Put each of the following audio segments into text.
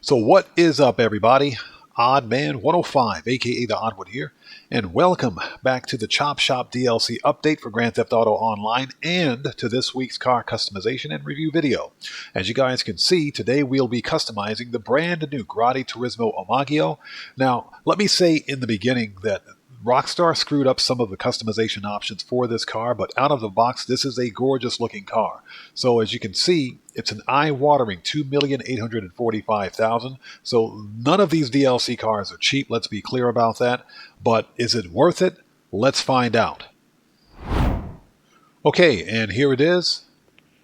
So what is up, everybody? Oddman 105, aka the Oddwood here, and welcome back to the Chop Shop DLC update for Grand Theft Auto Online and to this week's car customization and review video. As you guys can see, today we'll be customizing the brand new Grotti Turismo Omaggio. Now, let me say in the beginning that Rockstar screwed up some of the customization options for this car, but out of the box, this is a gorgeous looking car. So as you can see, it's an eye-watering $2,845,000. So none of these DLC cars are cheap, let's be clear about that. But is it worth it? Let's find out. Okay, and here it is.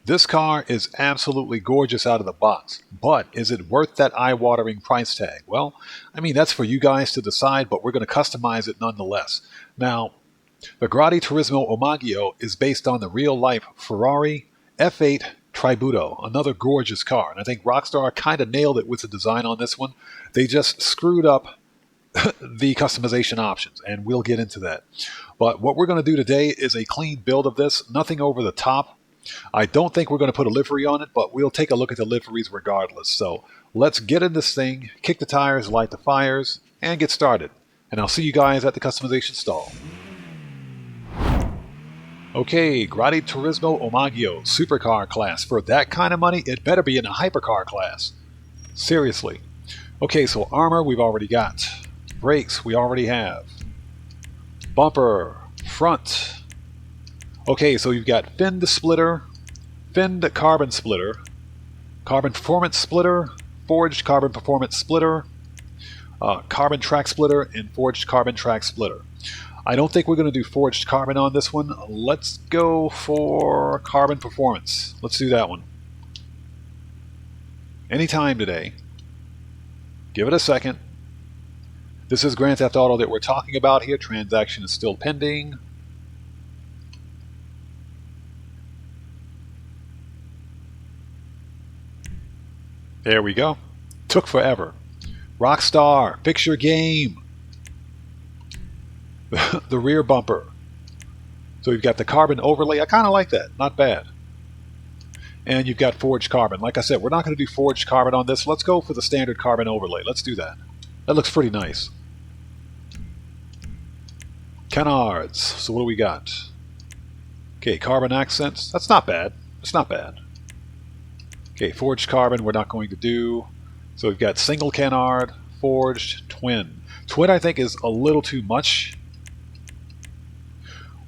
This car is absolutely gorgeous out of the box, but is it worth that eye-watering price tag? Well, I mean, that's for you guys to decide, but we're going to customize it nonetheless. Now, the Grotti Turismo Omaggio is based on the real-life Ferrari F8 Tributo, another gorgeous car, and I think Rockstar kind of nailed it with the design on this one. They just screwed up the customization options, and we'll get into that. But what we're going to do today is a clean build of this, nothing over the top. I don't think we're going to put a livery on it, but we'll take a look at the liveries regardless. So let's get in this thing, kick the tires, light the fires, and get started. And I'll see you guys at the customization stall. Okay, Grotti Turismo Omaggio, supercar class. For that kind of money, it better be in a hypercar class. Seriously. Okay, so armor we've already got. Brakes we already have. Bumper, front. Okay, so you've got finned splitter, finned carbon splitter, carbon performance splitter, forged carbon performance splitter, carbon track splitter, and forged carbon track splitter. I don't think we're going to do forged carbon on this one. Let's go for carbon performance. Let's do that one. Anytime today. Give it a second. This is Grand Theft Auto that we're talking about here. Transaction is still pending. There we go. Took forever. Rockstar, fix your game. The rear bumper. So you've got the carbon overlay. I kind of like that. Not bad. And you've got forged carbon. Like I said, we're not going to do forged carbon on this. Let's go for the standard carbon overlay. Let's do that. That looks pretty nice. Canards. So what do we got? Okay, carbon accents. That's not bad. It's not bad. Okay, forged carbon we're not going to do. So we've got single canard, forged, twin. Twin I think is a little too much.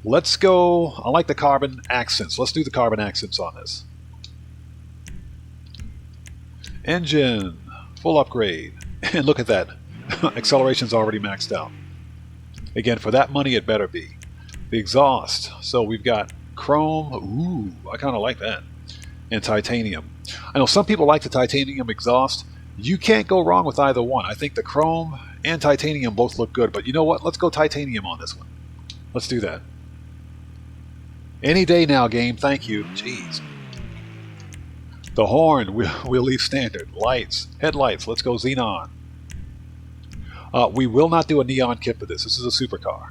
Let's go, I like the carbon accents. Let's do the carbon accents on this. Engine, full upgrade. And look at that. Acceleration's already maxed out. Again, for that money it better be. The exhaust. So we've got chrome. Ooh, I kind of like that. And titanium. I know some people like the titanium exhaust. You can't go wrong with either one. I think the chrome and titanium both look good, but you know what? Let's go titanium on this one. Let's do that. Any day now, game. Thank you. Jeez. The horn, we'll leave standard. Lights, headlights. Let's go xenon. We will not do a neon kit for this. This is a supercar.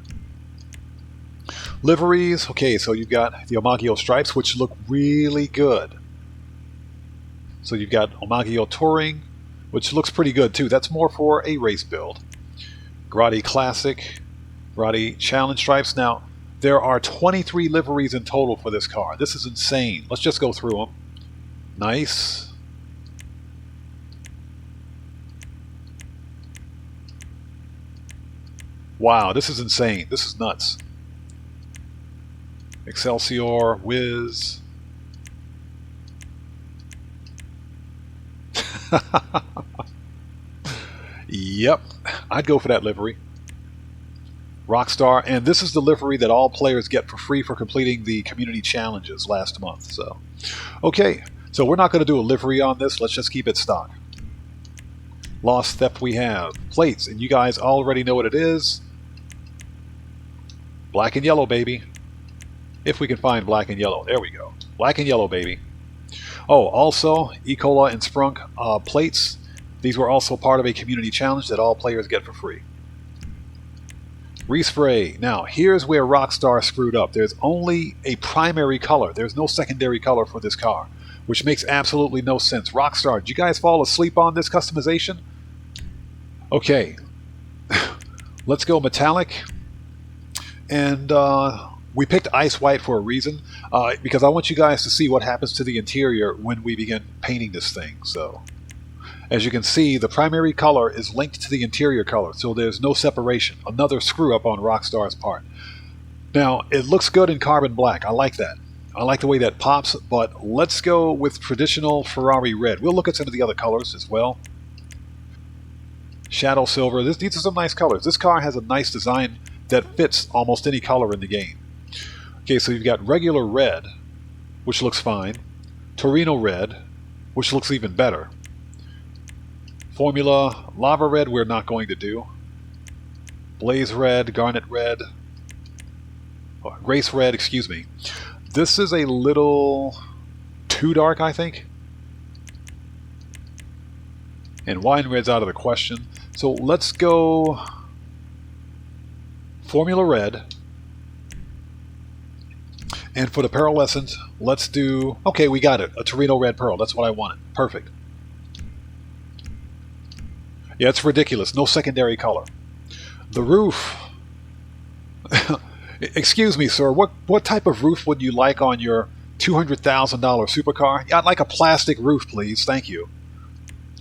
Liveries. Okay, so you've got the Omaggio stripes, which look really good. So you've got Omaggio Touring, which looks pretty good too. That's more for a race build. Grotti Classic, Grotti Challenge stripes. Now, there are 23 liveries in total for this car. This is insane. Let's just go through them. Nice. Wow, this is insane. This is nuts. Excelsior, Whiz. Yep, I'd go for that livery. Rockstar, and this is the livery that all players get for free for completing the community challenges last month. So, okay, so we're not going to do a livery on this. Let's just keep it stock. Lost theft we have. Plates, and you guys already know what it is. Black and yellow, baby. If we can find black and yellow. There we go. Black and yellow, baby. Oh, also, E. Cola and Sprunk plates. These were also part of a community challenge that all players get for free. Respray. Now, here's where Rockstar screwed up. There's only a primary color. There's no secondary color for this car. which makes absolutely no sense. Rockstar, did you guys fall asleep on this customization? Okay, let's go metallic. And we picked ice white for a reason, because I want you guys to see what happens to the interior when we begin painting this thing. So, as you can see, the primary color is linked to the interior color, so there's no separation. Another screw up on Rockstar's part. Now, it looks good in carbon black. I like that. I like the way that pops, but let's go with traditional Ferrari red. We'll look at some of the other colors as well. Shadow silver. These are some nice colors. This car has a nice design that fits almost any color in the game. Okay, so you've got regular red, which looks fine. Torino red, which looks even better. Formula lava red we're not going to do. Blaze red, garnet red, race red, excuse me. This is a little too dark, I think. And wine red's out of the question. So let's go Formula red. And for the pearlescent, let's do... Okay, we got it. A Torino red pearl. That's what I wanted. Perfect. Yeah, it's ridiculous. No secondary color. The roof... Excuse me, sir. What type of roof would you like on your $200,000 supercar? Yeah, I'd like a plastic roof, please. Thank you.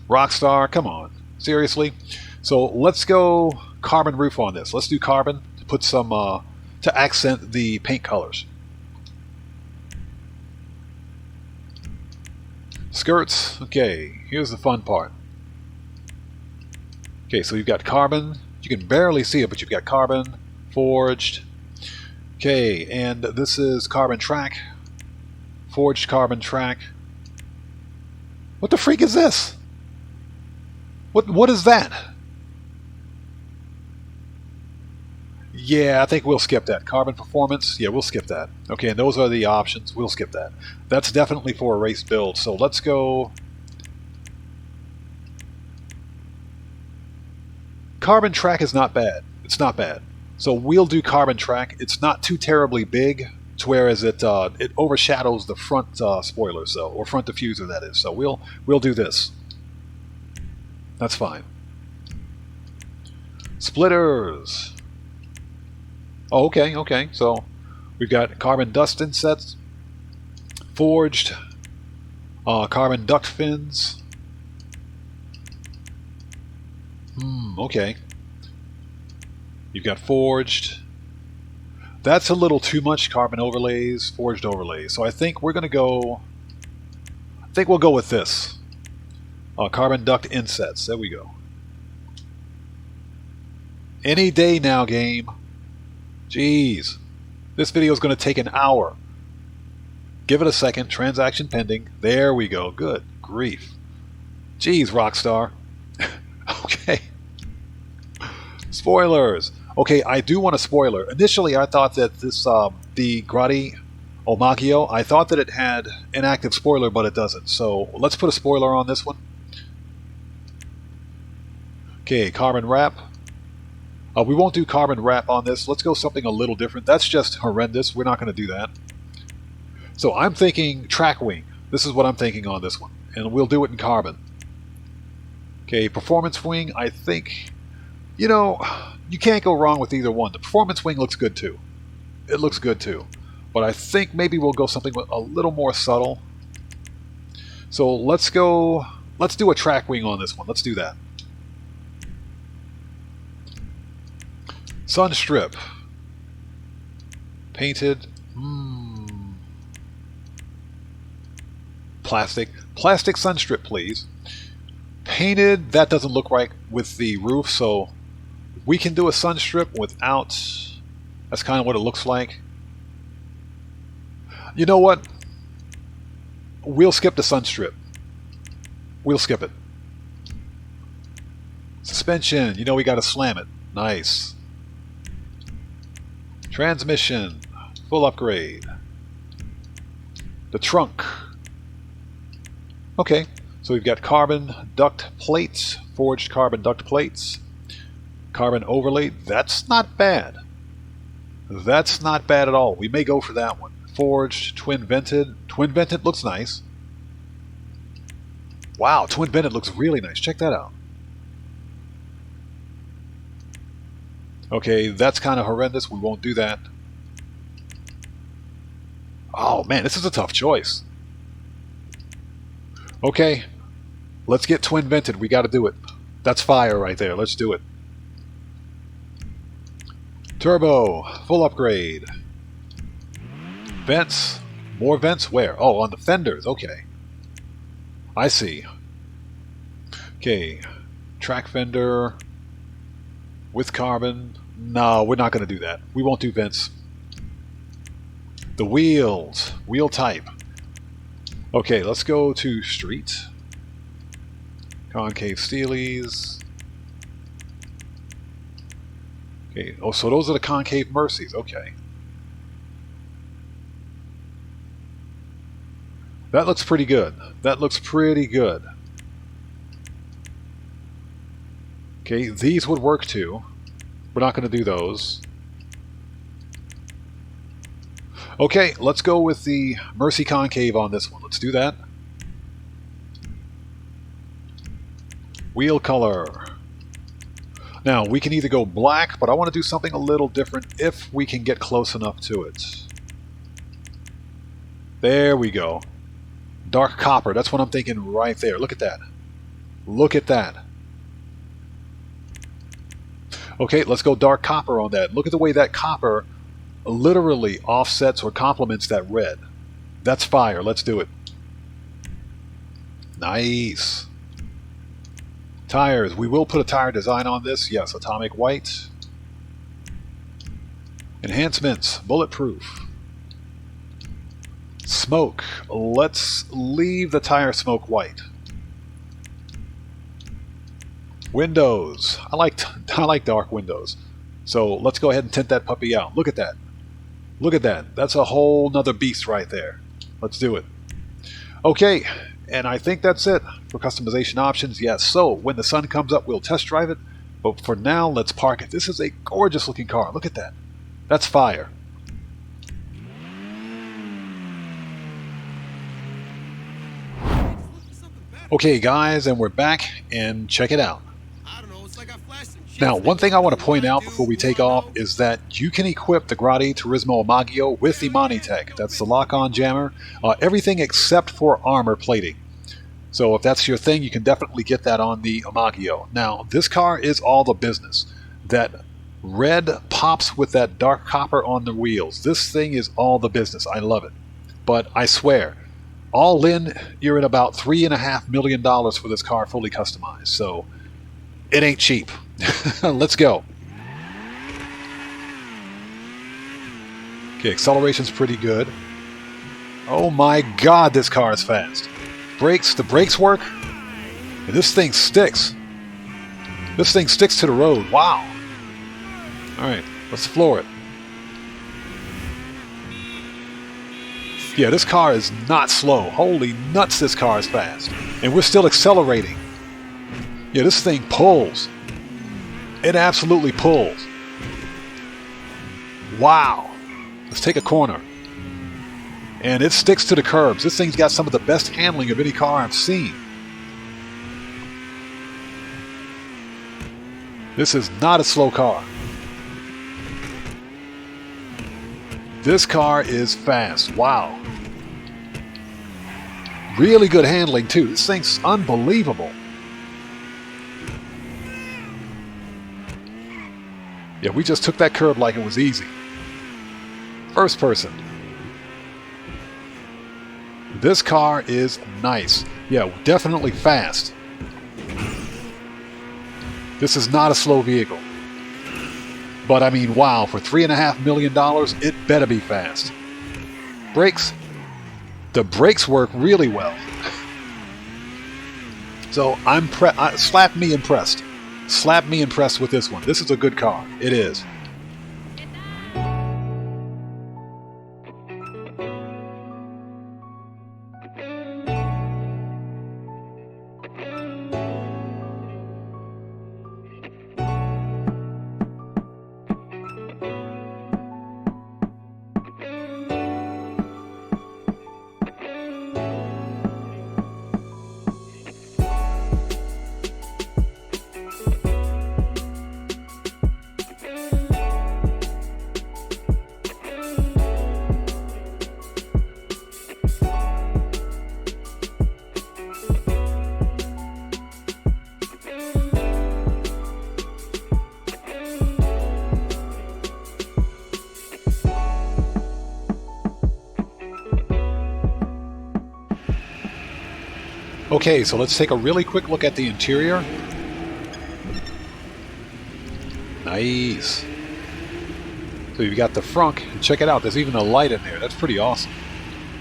Rockstar, come on. Seriously? So let's go carbon roof on this. Let's do carbon to put some... to accent the paint colors. Skirts. Okay, here's the fun part. Okay, so you've got carbon. You can barely see it, but you've got carbon, forged. Okay, and this is carbon track. Forged carbon track. What the freak is this? What is that? Yeah, I think we'll skip that. Carbon performance, yeah, we'll skip that. Okay, and those are the options. We'll skip that. That's definitely for a race build. So let's go... Carbon track is not bad. It's not bad. So we'll do carbon track. It's not too terribly big, to whereas it overshadows the front spoiler, so, or front diffuser, that is. So we'll do this. That's fine. Splitters. Oh, okay, okay. So we've got carbon dust insets, forged, carbon duct fins. Okay. You've got forged. That's a little too much. Carbon overlays, forged overlays. So I think we're going to go... I think we'll go with this. Carbon duct insets. There we go. Any day now, game. Jeez. This video is going to take an hour. Give it a second. Transaction pending. There we go. Good grief. Jeez, Rockstar. Okay. Spoilers. Okay, I do want a spoiler. Initially, I thought that this, the Grotti Omaggio, I thought that it had an active spoiler, but it doesn't. So let's put a spoiler on this one. Okay, carbon wrap. We won't do carbon wrap on this. Let's go something a little different. That's just horrendous. We're not going to do that. So I'm thinking track wing. This is what I'm thinking on this one. And we'll do it in carbon. Okay, performance wing, I think... You know, you can't go wrong with either one. The performance wing looks good too. It looks good too. But I think maybe we'll go something a little more subtle. So let's do a track wing on this one. Let's do that. Sun strip. Painted. Plastic. Plastic sun strip, please. Painted, that doesn't look right with the roof, so we can do a sun strip without... That's kind of what it looks like. You know what? We'll skip the sun strip. We'll skip it. Suspension, you know we got to slam it. Nice. Transmission, full upgrade. The trunk. Okay, so we've got carbon duct plates, forged carbon duct plates, carbon overlay. That's not bad. That's not bad at all. We may go for that one. Forged, twin vented. Twin vented looks nice. Wow, twin vented looks really nice. Check that out. Okay, that's kind of horrendous. We won't do that. Oh man, this is a tough choice. Okay, let's get twin vented. We got to do it. That's fire right there. Let's do it. Turbo, full upgrade. Vents, more vents where? Oh, on the fenders. Okay. I see. Okay, track fender with carbon. No, we're not going to do that. We won't do vents. The wheels, wheel type. Okay, let's go to street. Concave steelies. Okay, oh, so those are the concave Mercies. Okay. That looks pretty good. That looks pretty good. Okay, these would work too. We're not going to do those. Okay, let's go with the Mercy Concave on this one. Let's do that. Wheel color. Now, we can either go black, but I want to do something a little different if we can get close enough to it. There we go. Dark copper, that's what I'm thinking right there. Look at that. Look at that. Okay, let's go dark copper on that. Look at the way that copper literally offsets or complements that red. That's fire. Let's do it. Nice. Tires. We will put a tire design on this. Yes, atomic white. Enhancements. Bulletproof. Smoke. Let's leave the tire smoke white. Windows. I like dark windows. So let's go ahead and tint that puppy out. Look at that. Look at that. That's a whole nother beast right there. Let's do it. Okay, and I think that's it for customization options. Yes, so when the sun comes up, we'll test drive it. But for now, let's park it. This is a gorgeous looking car. Look at that. That's fire. Okay, guys, and we're back, and check it out. Now, one thing I want to point out before we take off is that you can equip the Grotti Turismo Omaggio with the Montage. That's the lock-on jammer. Everything except for armor plating. So if that's your thing, you can definitely get that on the Omaggio. Now, this car is all the business. That red pops with that dark copper on the wheels. This thing is all the business. I love it. But I swear, all in, you're at about $3.5 million for this car fully customized. So it ain't cheap. Let's go. Okay, acceleration's pretty good. Oh my god, this car is fast. Brakes, the brakes work. And this thing sticks. This thing sticks to the road. Wow. Alright, let's floor it. Yeah, this car is not slow. Holy nuts, this car is fast. And we're still accelerating. Yeah, this thing pulls. It absolutely pulls. Wow. Let's take a corner. And it sticks to the curbs. This thing's got some of the best handling of any car I've seen. This is not a slow car. This car is fast. Wow. Really good handling, too. This thing's unbelievable. Yeah, we just took that curb like it was easy. First person. This car is nice. Yeah, definitely fast. This is not a slow vehicle. But I mean, wow, for $3.5 million, it better be fast. Brakes. The brakes work really well. So slap me impressed. Slap me impressed with this one. This is a good car. It is. Okay, so let's take a really quick look at the interior. Nice. So you've got the frunk, and check it out, there's even a light in there. That's pretty awesome.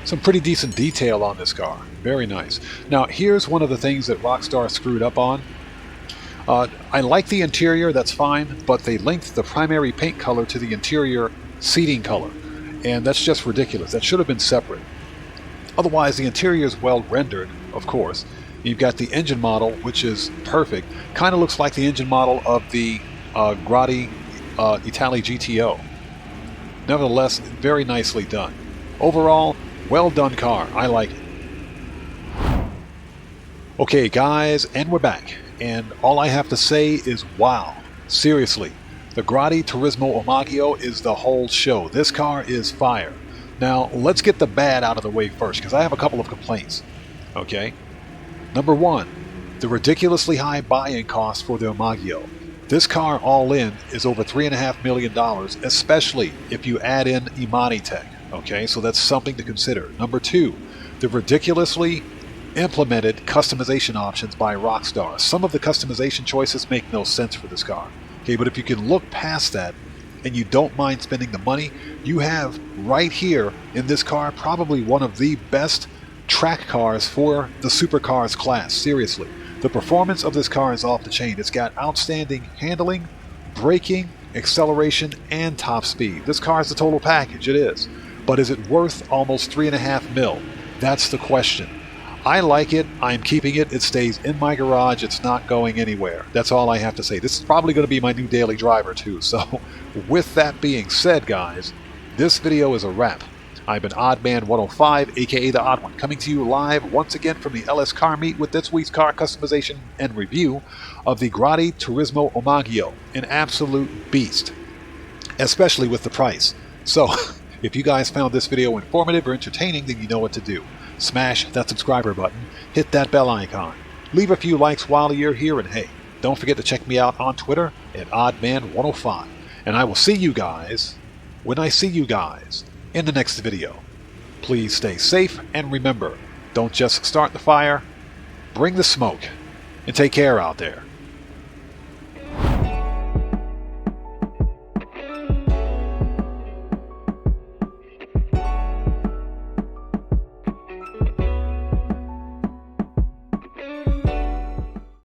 Some pretty decent detail on this car. Very nice. Now, here's one of the things that Rockstar screwed up on. I like the interior, that's fine, but they linked the primary paint color to the interior seating color. And that's just ridiculous. That should have been separate. Otherwise, the interior is well rendered, of course. You've got the engine model, which is perfect. Kind of looks like the engine model of the Grotti Italy GTO. Nevertheless, very nicely done. Overall, well done car. I like it. Okay, guys, and we're back. And all I have to say is wow. Seriously, the Grotti Turismo Omaggio is the whole show. This car is fire. Now, let's get the bad out of the way first, because I have a couple of complaints. Okay? Number one, the ridiculously high buy-in cost for the Omaggio. This car all in is over $3.5 million, especially if you add in Imani Tech. Okay, so that's something to consider. Number two, the ridiculously implemented customization options by Rockstar. Some of the customization choices make no sense for this car. Okay, but if you can look past that and you don't mind spending the money, you have right here in this car probably one of the best track cars for the supercars class. Seriously, the performance of this car is off the chain. It's got outstanding handling, braking, acceleration, and top speed. This car is the total package, it is. But is it worth almost $3.5 mil? That's the question. I like it, I'm keeping it, it stays in my garage, it's not going anywhere. That's all I have to say. This is probably going to be my new daily driver too, so with that being said, guys, this video is a wrap. I've been OddMan105, aka The Odd One, coming to you live once again from the LS Car Meet with this week's car customization and review of the Grotti Turismo Omaggio, an absolute beast, especially with the price. So, if you guys found this video informative or entertaining, then you know what to do. Smash that subscriber button, hit that bell icon, leave a few likes while you're here, and hey, don't forget to check me out on Twitter at OddMan105. And I will see you guys when I see you guys in the next video. Please stay safe, and remember, don't just start the fire, bring the smoke, and take care out there.